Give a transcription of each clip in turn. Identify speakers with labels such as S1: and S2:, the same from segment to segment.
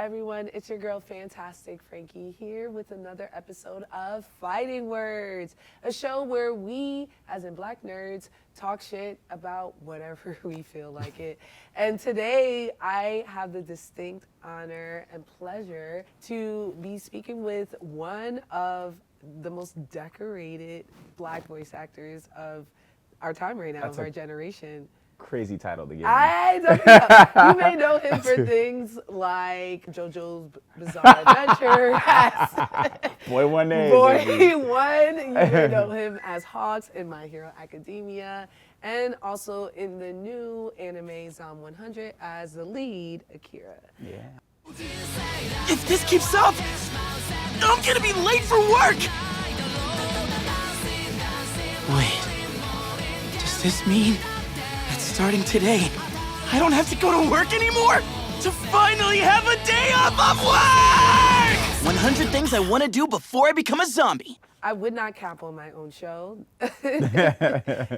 S1: everyone? It's your girl, Fantastic Frankie, here with another episode of Fighting Words, a show where we, as in black nerds, talk shit about whatever we feel like it. And today, I have the distinct honor and pleasure to be speaking with one of the most decorated black voice actors of our time right now, of our generation.
S2: Crazy title to give me.
S1: I don't know. You may know him for things like JoJo's Bizarre Adventure.
S2: Boy One Name.
S1: Boy One. You may know him as Hawks in My Hero Academia, and also in the new anime Zom 100 as the lead, Akira.
S2: Yeah.
S3: If this keeps up, I'm gonna be late for work! Wait, does this mean that starting today, I don't have to go to work anymore? To finally have a day off of work! 100 things I want to do before I become a zombie.
S1: I would not cap on my own show.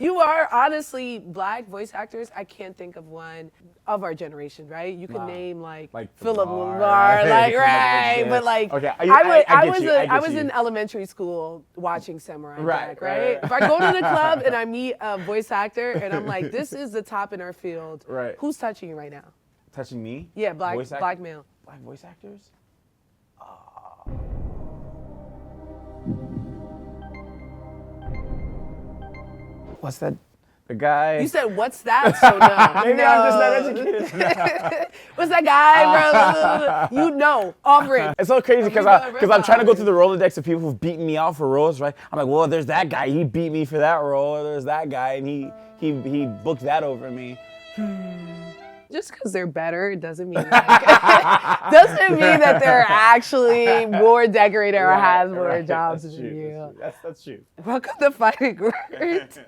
S1: You are honestly black voice actors. I can't think of one of our generation, right? You can name like Philip Lamar, like right, but like
S2: okay,
S1: I was in elementary school watching Samurai Jack, right? If I go to the club and I meet a voice actor and I'm like, this is the top in our field.
S2: Right.
S1: Who's touching you right now?
S2: Touching me?
S1: Yeah, black male.
S2: Black voice actors? What's that? The guy.
S1: You said, what's that? So no.
S2: Maybe I'm just not educated.
S1: What's that guy, bro? You know, Aubrey.
S2: It's so crazy because I'm trying to go through the Rolodex of people who've beaten me out for roles, right? I'm like, well, there's that guy. He beat me for that role. Or there's that guy, and he booked that over me.
S1: Just because they're better doesn't mean that they're actually more decorated or has more jobs than you.
S2: That's true.
S1: Welcome to Fighting Words.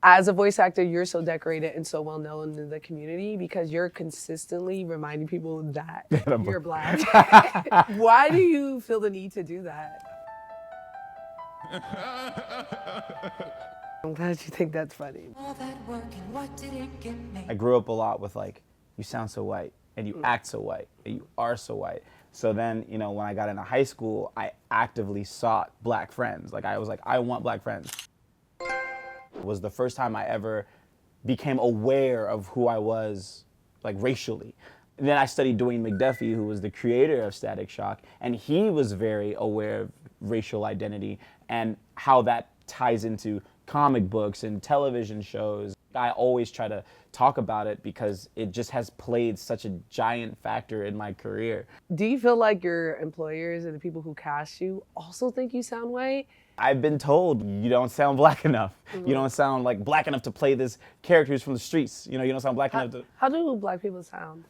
S1: As a voice actor, you're so decorated and so well known in the community because you're consistently reminding people that you're black. Why do you feel the need to do that? I'm glad you think that's funny.
S2: I grew up a lot with like, you sound so white, and you act so white, and you are so white. So then, you know, when I got into high school, I actively sought black friends. Like I was like, I want black friends. It was the first time I ever became aware of who I was, like racially. And then I studied Dwayne McDuffie, who was the creator of Static Shock, and he was very aware of racial identity and how that ties into comic books and television shows. I always try to talk about it because it just has played such a giant factor in my career.
S1: Do you feel like your employers and the people who cast you also think you sound white?
S2: I've been told you don't sound black enough. You don't sound like black enough to play this characters from the streets. You know, you don't sound black enough to...
S1: How do black people sound?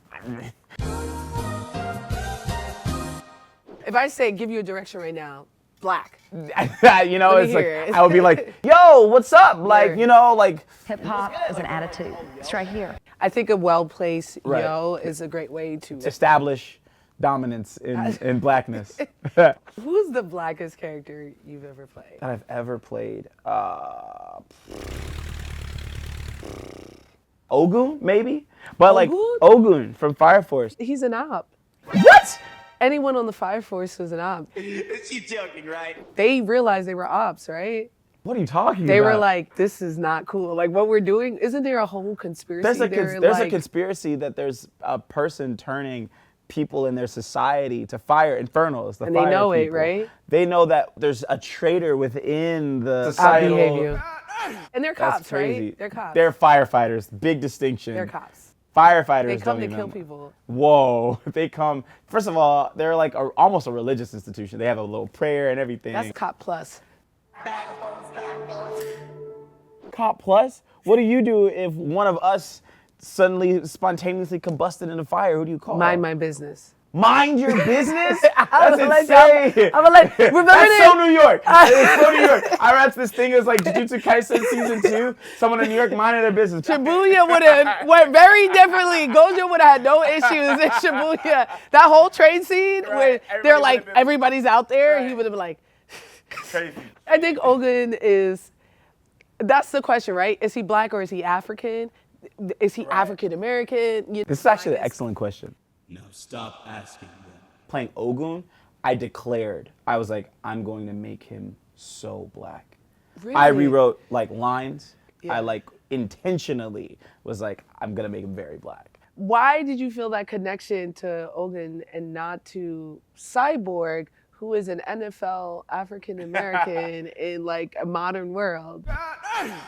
S1: If I say, give you a direction right now, black.
S2: You know, it's like, I would be like, yo, what's up? Like, you know, like.
S4: Hip hop is an attitude. It's right here.
S1: I think a well-placed yo is a great way to
S2: establish dominance in blackness.
S1: Who's the blackest character you've ever played?
S2: That I've ever played? Ogun, maybe? But like, Ogun from Fire Force.
S1: He's an op.
S2: What?
S1: Anyone on the Fire Force was an op.
S3: She's joking, right?
S1: They realized they were ops, right?
S2: What are you talking about?
S1: They were like, this is not cool. Like, what we're doing, isn't there a whole conspiracy?
S2: There's a conspiracy that there's a person turning people in their society to fire infernals. And
S1: they know it, right?
S2: They know that there's a traitor within the societal
S1: behavior. And they're cops,
S2: crazy.
S1: Right? They're cops.
S2: They're firefighters. Big distinction.
S1: They're cops.
S2: Firefighters
S1: They come
S2: don't
S1: to
S2: even...
S1: kill people.
S2: Whoa. They come... First of all, they're like almost a religious institution. They have a little prayer and everything.
S1: That's Cop Plus.
S2: Cop Plus? What do you do if one of us suddenly spontaneously combusted in a fire? Who do you call?
S1: Mind my business.
S2: Mind your business? That's insane.
S1: I'm gonna let remember
S2: That's so New York. It's so New York. I read this thing. It was like Jujutsu Kaisen season 2. Someone in New York minded their business.
S1: Shibuya would have went very differently. Gojo would have had no issues in Shibuya. That whole train scene where they're like, everybody's out there, he would have been like,
S2: crazy.
S1: I think Ogun is, that's the question, right? Is he black or is he African? Is he African American?
S2: This is actually an excellent question.
S5: Now stop asking them.
S2: Playing Ogun, I declared, I was like, I'm going to make him so black.
S1: Really?
S2: I rewrote like lines.
S1: Yeah.
S2: I like intentionally was like, I'm gonna make him very black.
S1: Why did you feel that connection to Ogun and not to Cyborg, who is an NFL African American in like a modern world?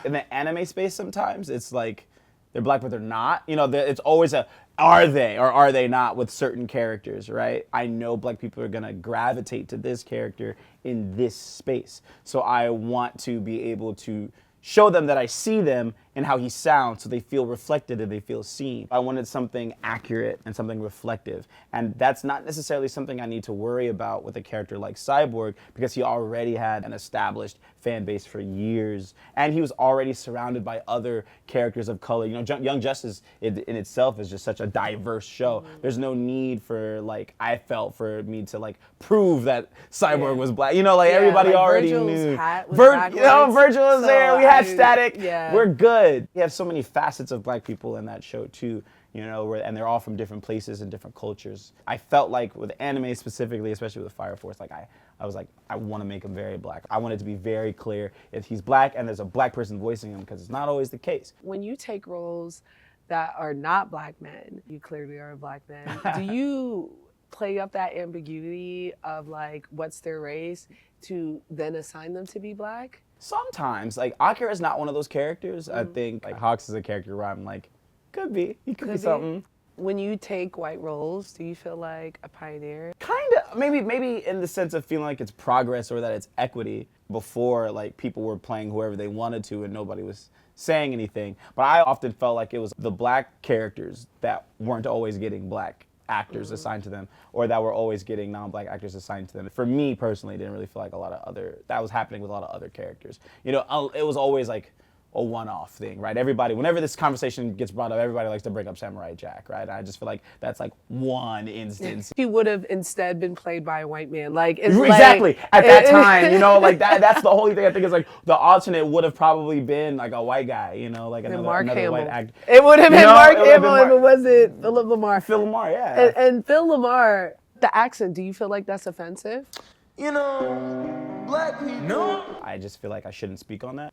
S2: In the anime space, sometimes it's like they're black, but they're not. You know, it's always a are they or are they not with certain characters, right? I know black people are gonna gravitate to this character in this space, so I want to be able to show them that I see them and how he sounds so they feel reflected and they feel seen. I wanted something accurate and something reflective. And that's not necessarily something I need to worry about with a character like Cyborg because he already had an established fan base for years. And he was already surrounded by other characters of color. You know, Young Justice in itself is just such a diverse show. There's no need for, like, I felt for me to, like, prove that Cyborg was black. You know, like, everybody
S1: like
S2: already
S1: Virgil's
S2: knew.
S1: hat was
S2: You know, Virgil was
S1: so
S2: there. We had Static.
S1: Yeah.
S2: We're good. We have so many facets of black people in that show too, you know, and they're all from different places and different cultures. I felt like with anime specifically, especially with Fire Force, like I was like, I want to make him very black. I want it to be very clear if he's black and there's a black person voicing him because it's not always the case.
S1: When you take roles that are not black men, you clearly are a black man. Do you play up that ambiguity of like, what's their race to then assign them to be black?
S2: Sometimes, like, Akira is not one of those characters. I think, like, Hawks is a character where I'm like, could be. He could be something.
S1: When you take white roles, do you feel like a pioneer?
S2: Kind of. Maybe in the sense of feeling like it's progress or that it's equity. Before, like, people were playing whoever they wanted to and nobody was saying anything. But I often felt like it was the black characters that weren't always getting black actors assigned to them, or that were always getting non-black actors assigned to them. For me personally, it didn't really feel like that was happening with a lot of other characters. You know, it was always like a one-off thing, right? Everybody, whenever this conversation gets brought up, everybody likes to bring up Samurai Jack, right? I just feel like that's like one instance.
S1: He would have instead been played by a white man. Like, it's
S2: exactly.
S1: Like,
S2: at that time, you know, like that's the only thing I think is like the alternate would have probably been like a white guy, you know, like another white actor.
S1: It would have been Mark Hamill if it wasn't Philip Lamar.
S2: Phil Lamar, yeah.
S1: And Phil Lamar, the accent, do you feel like that's offensive?
S3: You know, black people. No.
S2: I just feel like I shouldn't speak on that.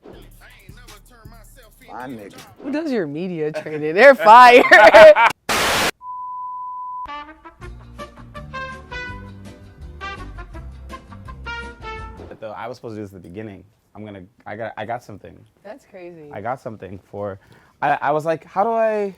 S3: My nigga.
S1: Who does your media training? They're fired.
S2: But though I was supposed to do this at the beginning. I got something.
S1: That's crazy.
S2: I got something for, I was like, how do I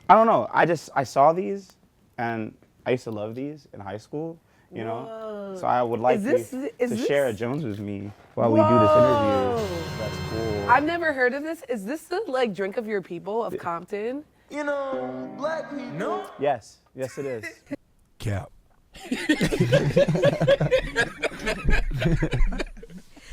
S2: don't know. I saw these and I used to love these in high school, you know? So I would like to share a Jones with me while we do this interview. That's cool.
S1: I've never heard of this. Is this the like drink of your people of Compton?
S3: You know, black people. No.
S2: Yes, it is.
S5: Cap.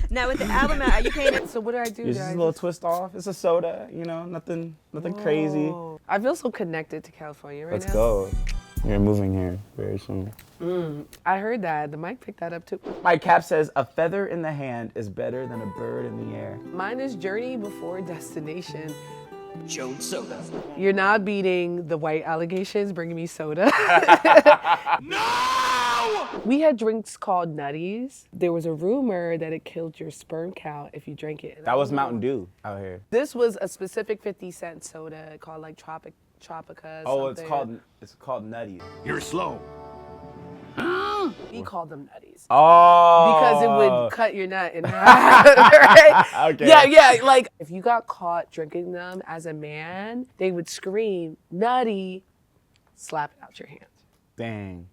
S6: Now with the album out, are you paying it?
S1: So what do I do?
S2: It's just a little twist off. It's a soda, you know, nothing crazy.
S1: I feel so connected to California right now.
S2: Let's go. You're moving here very soon.
S1: I heard that. The mic picked that up too.
S2: My cap says, a feather in the hand is better than a bird in the air.
S1: Mine is journey before destination.
S3: Jones soda.
S1: You're not beating the white allegations bringing me soda.
S3: No!
S1: We had drinks called Nutties. There was a rumor that it killed your sperm count if you drank it.
S2: That was Mountain Dew out here.
S1: This was a specific 50-cent soda called like Tropica.
S2: Oh,
S1: something.
S2: it's called Nutty.
S5: You're slow.
S1: We called them Nutties.
S2: Oh.
S1: Because it would cut your nut in half, right?
S2: Okay.
S1: Yeah, like if you got caught drinking them as a man, they would scream, nutty, slap it out your hand.
S2: Dang.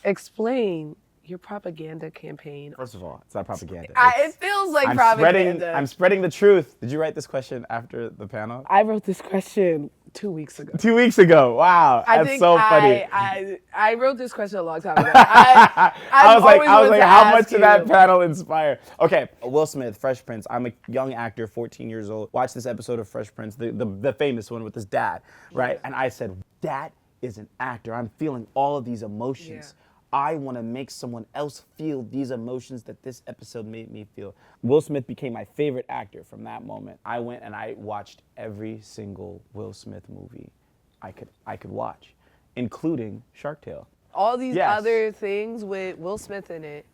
S1: Explain your propaganda campaign.
S2: First of all, it's not propaganda.
S1: It feels like propaganda.
S2: I'm spreading the truth. Did you write this question after the panel?
S1: I wrote this question 2 weeks ago.
S2: 2 weeks ago. Wow. That's so funny.
S1: I wrote this question a long time ago.
S2: I was like, how much did that panel inspire? Okay, Will Smith, Fresh Prince. I'm a young actor, 14 years old. Watched this episode of Fresh Prince, the famous one with his dad, right? And I said, that is an actor. I'm feeling all of these emotions.
S1: Yeah.
S2: I want to make someone else feel these emotions that this episode made me feel. Will Smith became my favorite actor from that moment. I went and I watched every single Will Smith movie I could watch. including Shark Tale.
S1: All these
S2: Yes.
S1: other things with Will Smith in it.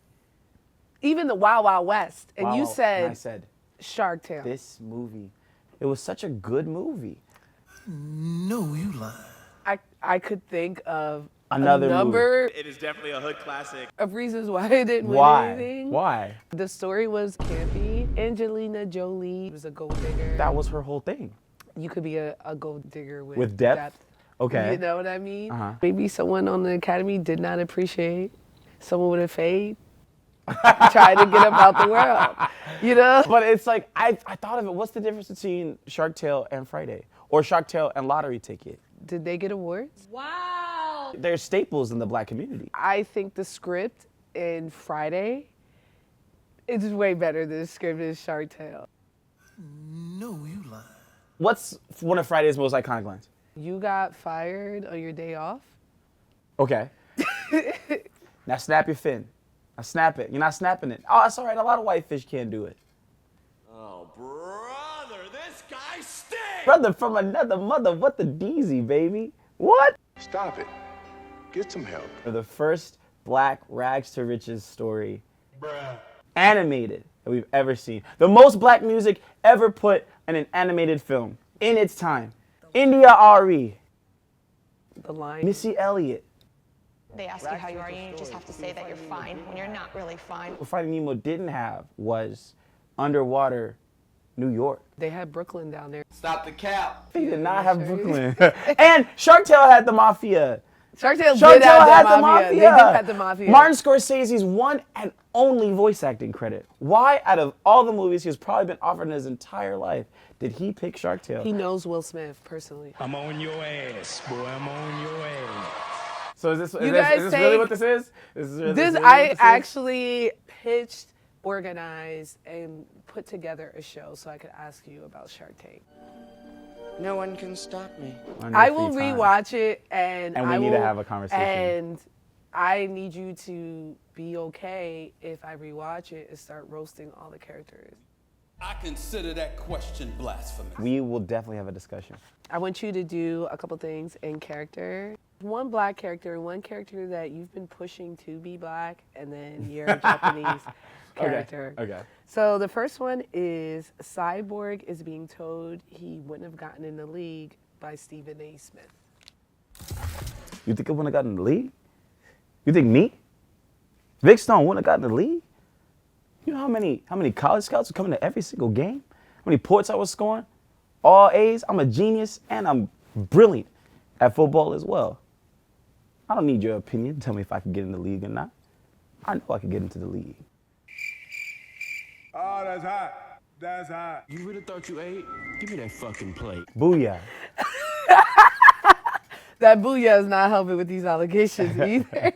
S1: Even the Wild Wild West. And
S2: Wow,
S1: you
S2: and I
S1: said
S2: said,
S1: Shark Tale.
S2: this movie, it was such a good movie.
S3: No, you lie.
S1: I could think of
S2: Another
S1: a number
S7: It is definitely a hood classic.
S1: of reasons why it didn't win
S2: Why?
S1: anything.
S2: Why?
S1: The story was campy. Angelina Jolie was a gold digger.
S2: That was her whole thing.
S1: You could be a gold digger
S2: With depth? Okay.
S1: You know what I mean?
S2: Uh-huh.
S1: Maybe someone on the Academy did not appreciate someone with a fade trying to get up out the world. You know?
S2: But it's like, I thought of it. What's the difference between Shark Tale and Friday? Or Shark Tale and Lottery Ticket?
S1: Did they get awards?
S2: They're staples in the black community.
S1: I think the script in Friday is way better than the script in Shark Tale.
S3: No, you lie.
S2: What's one of Friday's most iconic lines?
S1: You got fired on your day off?
S2: Okay. Now snap your fin. Now snap it. You're not snapping it. Oh, that's all right. A lot of white fish can't do it.
S7: Oh, brother, this guy stinks!
S2: Brother from another mother. What the deezy, baby? What?
S5: Stop it. Get some help.
S2: The first black rags to riches story animated that we've ever seen. The most black music ever put in an animated film in its time. India Ari,
S1: The line.
S2: Missy Elliott.
S8: They ask you how you are, and you just have to say that you're fine when you're not really fine.
S2: What Finding Nemo didn't have was underwater New York.
S1: They had Brooklyn down there.
S7: Stop the cap.
S2: They did not have Brooklyn. And Shark Tale had the mafia.
S1: Shark Tale
S2: Shark
S1: did
S2: Tale
S1: have
S2: had
S1: the
S2: the
S1: mafia.
S2: mafia.
S1: They did have the mafia.
S2: Martin Scorsese's one and only voice acting credit. Why, out of all the movies he's probably been offered in his entire life, did he pick Shark Tale?
S1: He knows Will Smith personally.
S5: I'm on your ass, boy. I'm on your ass.
S2: So is this
S1: You guys
S2: really
S1: take-
S2: what this is? Is this
S1: This
S2: really
S1: I
S2: what this is?
S1: actually pitched, organized, and put together a show so I could ask you about Shark Tank.
S3: No one can stop me.
S2: On your
S1: I will
S2: free time.
S1: rewatch it and
S2: And we
S1: I
S2: need to
S1: will-
S2: have a conversation.
S1: And I need you to be okay if I rewatch it and start roasting all the characters.
S9: I consider that question blasphemous.
S2: We will definitely have a discussion.
S1: I want you to do a couple things in character. One black character, one character that you've been pushing to be black, and then your Japanese character.
S2: Okay.
S1: So the first one is Cyborg is being told he wouldn't have gotten in the league by Stephen A. Smith.
S2: You think I wouldn't have gotten in the league? You think me? Vic Stone wouldn't have gotten in the league? You know how many college scouts were coming to every single game? How many points I was scoring? All A's. I'm a genius and I'm brilliant at football as well. I don't need your opinion to tell me if I can get in the league or not. I know I can get into the league.
S5: Oh, that's hot. That's hot.
S9: You really thought you ate? Give me that fucking plate.
S2: Booyah.
S1: That booyah is not helping with these allegations either.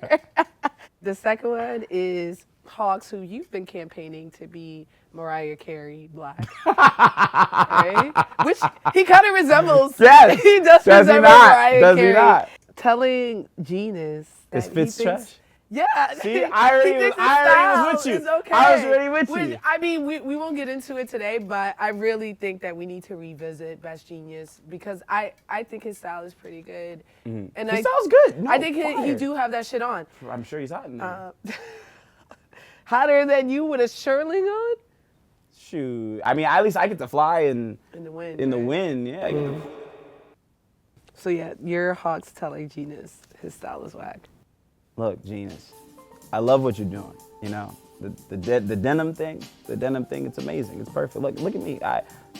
S1: The second one is Hawks, who you've been campaigning to be Mariah Carey black. Right? Which he kind of resembles.
S2: Yes.
S1: He does
S2: Does he
S1: resemble
S2: not?
S1: Mariah
S2: Does he
S1: Carey.
S2: not?
S1: Telling Genus that
S2: His
S1: he
S2: fits
S1: thinks,
S2: trash?
S1: Yeah.
S2: See, I already was with you.
S1: It's okay.
S2: I was already with you.
S1: Which, I mean, we won't get into it today, but I really think that we need to revisit Best Genius because I think his style is pretty good. And
S2: His style's good. No,
S1: I think he
S2: fire.
S1: do have that shit on.
S2: I'm sure he's hot in there.
S1: Hotter than you with a shirling on?
S2: Shoot. I mean, at least I get to fly in
S1: In the wind.
S2: the
S1: right?
S2: wind. Yeah. I get to-
S1: So yeah, your Hawks telling Genus his style is whack.
S2: Look, Genius, I love what you're doing. You know, the denim thing, it's amazing. It's perfect. Look at me.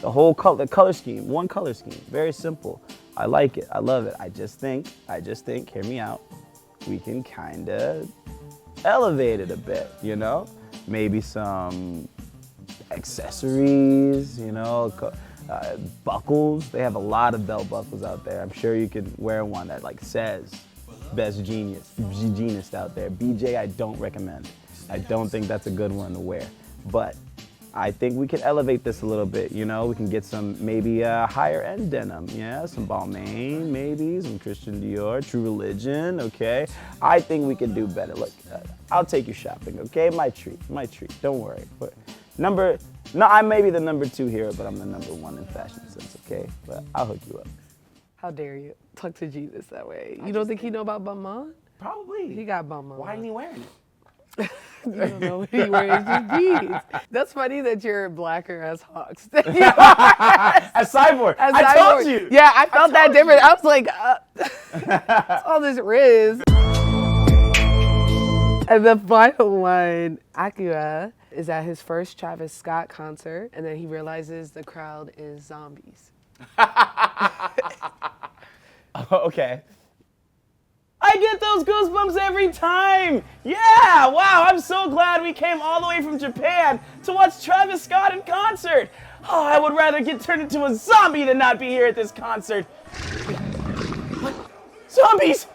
S2: The whole color scheme, one color scheme, very simple. I like it. I love it. I just think, hear me out. We can kind of elevate it a bit. You know, maybe some accessories. You know. Buckles. They have a lot of belt buckles out there. I'm sure you could wear one that like says Best Genius out there. BJ, I don't recommend. I don't think that's a good one to wear. But I think we can elevate this a little bit. You know, we can get some maybe higher end denim. Yeah, some Balmain, maybe some Christian Dior, True Religion. Okay, I think we can do better. Look, I'll take you shopping. Okay, my treat. Don't worry. But I may be the number 2 here, but I'm the number 1 in fashion sense. Okay, but I'll hook you up.
S1: How dare you talk to Jesus that way? You don't think he know about Bumman?
S2: Probably.
S1: He got Bumman.
S2: Why isn't he wearing it?
S1: You don't know what he wears his jeans. That's funny that you're blacker as Hawks.
S2: As Cyborg.
S1: As
S2: I
S1: Cyborg.
S2: told you.
S1: Yeah, I felt that different.
S2: you.
S1: I was like, what's all this riz. And the final one, Akira, is at his first Travis Scott concert, and then he realizes the crowd is zombies.
S2: Okay. I get those goosebumps every time. Yeah, wow, I'm so glad we came all the way from Japan to watch Travis Scott in concert. Oh, I would rather get turned into a zombie than not be here at this concert. What? Zombies?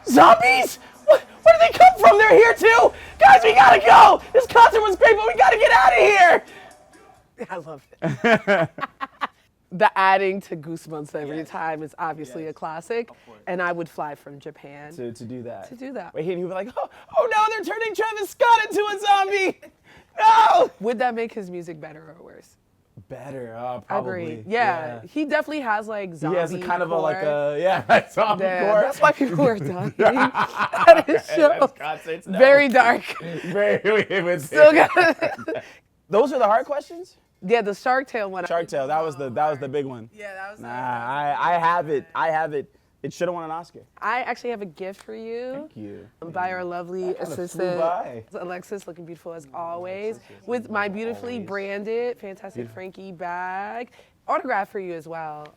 S2: Zombies? Where did they come from? They're here too. Guys, we gotta go. This concert was great, but we gotta get out of here.
S1: I love it. The adding to goosebumps every time is obviously a classic, and I would fly from Japan
S2: To do that.
S1: to do that.
S2: Wait, he would be like, oh no, they're turning Travis Scott into a zombie. No.
S1: Would that make his music better or worse?
S2: Better,
S1: I
S2: probably.
S1: agree. Yeah, he definitely has like zombie.
S2: He has a kind of a
S1: core.
S2: zombie
S1: Yeah,
S2: core.
S1: that's why people are dying at his show.
S2: Concerts, no.
S1: Very dark.
S2: Very.
S1: Still got
S2: Those are the hard questions.
S1: Yeah, the Shark Tale one.
S2: Shark Tale, that was the big one.
S1: Yeah, that was.
S2: Nah, I have it. It should have won an Oscar.
S1: I actually have a gift for you.
S2: Thank you.
S1: By our lovely assistant, Alexis, looking beautiful as always, with my beautifully branded Fantastic Frankie bag. Autograph for you as well.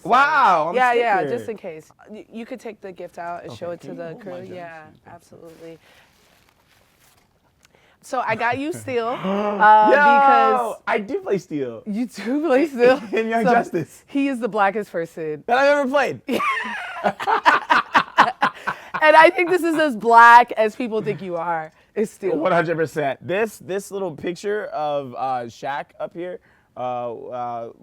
S2: Wow.
S1: Yeah, just in case. You could take the gift out and show it to the crew. Yeah, absolutely. So I got you Steel because
S2: I do play Steel.
S1: you do play Steel.
S2: In Young Justice.
S1: He is the blackest person.
S2: That I've ever played.
S1: And I think this is as black as people think you are. It's Steel.
S2: 100%. This little picture of Shaq up here,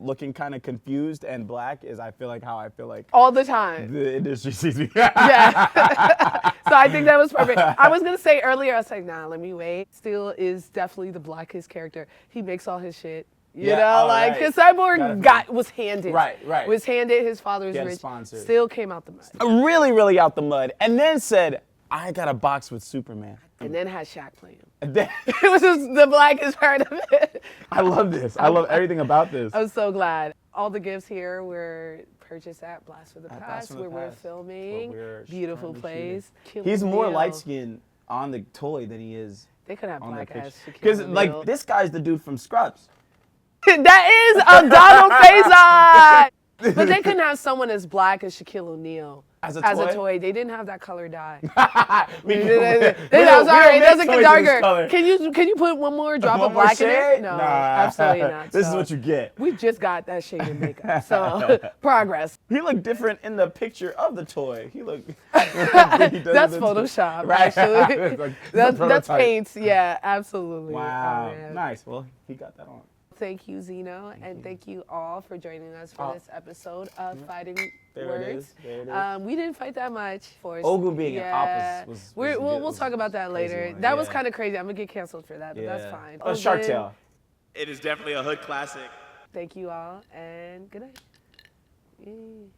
S2: looking kind of confused and black is how I feel like
S1: All the time.
S2: the industry sees me.
S1: Yeah. So I think that was perfect. I was going to say earlier, I was like, nah, let me wait. Steel is definitely the blackest character. He makes all his shit. You know, like, because Cyborg was handed.
S2: Right.
S1: Was handed, his father's
S2: Get
S1: rich.
S2: sponsored.
S1: Still came out the mud.
S2: Really, really out the mud. And then said, I got a box with Superman.
S1: And then had Shaq play him.
S2: And then,
S1: It was just the blackest part of it.
S2: I love this. I love everything about this.
S1: I'm so glad. All the gifts here were purchased at Blast for the Past, where we're filming. Beautiful place.
S2: He's more light-skinned on the toy than he is
S1: They could have
S2: on the
S1: black ass
S2: picture.
S1: Shaquille
S2: Because,
S1: O'Neal.
S2: like, this guy's the dude from Scrubs.
S1: That is a Donald Faison! But they couldn't have someone as black as Shaquille O'Neal
S2: As a
S1: toy. They didn't have that color dye.
S2: We
S1: I'm sorry, it doesn't get darker.
S2: Color.
S1: Can you put one more drop
S2: One
S1: of
S2: more
S1: black in
S2: shade?
S1: it? No,
S2: Nah.
S1: absolutely not.
S2: This is
S1: So,
S2: what you get.
S1: we just got that shade in makeup, so progress.
S2: He looked different in the picture of the toy. He looked.
S1: That's Photoshop,
S2: Right.
S1: actually.
S2: Like,
S1: that's
S2: prototype.
S1: paints, yeah, absolutely.
S2: Wow.
S1: Oh, man.
S2: Nice. Well, he got that on.
S1: Thank you, Zeno, and thank you all for joining us for this episode of Fighting
S2: There
S1: Words.
S2: it is. There it is.
S1: We didn't fight that much.
S2: Ogu being an opposite was
S1: we'll talk about that
S2: crazy
S1: later.
S2: one,
S1: That was
S2: yeah.
S1: kind of crazy. I'm gonna get canceled for that, but that's fine.
S2: A Shark Tale.
S7: It is definitely a hood classic.
S1: Thank you all, and good night. Yay.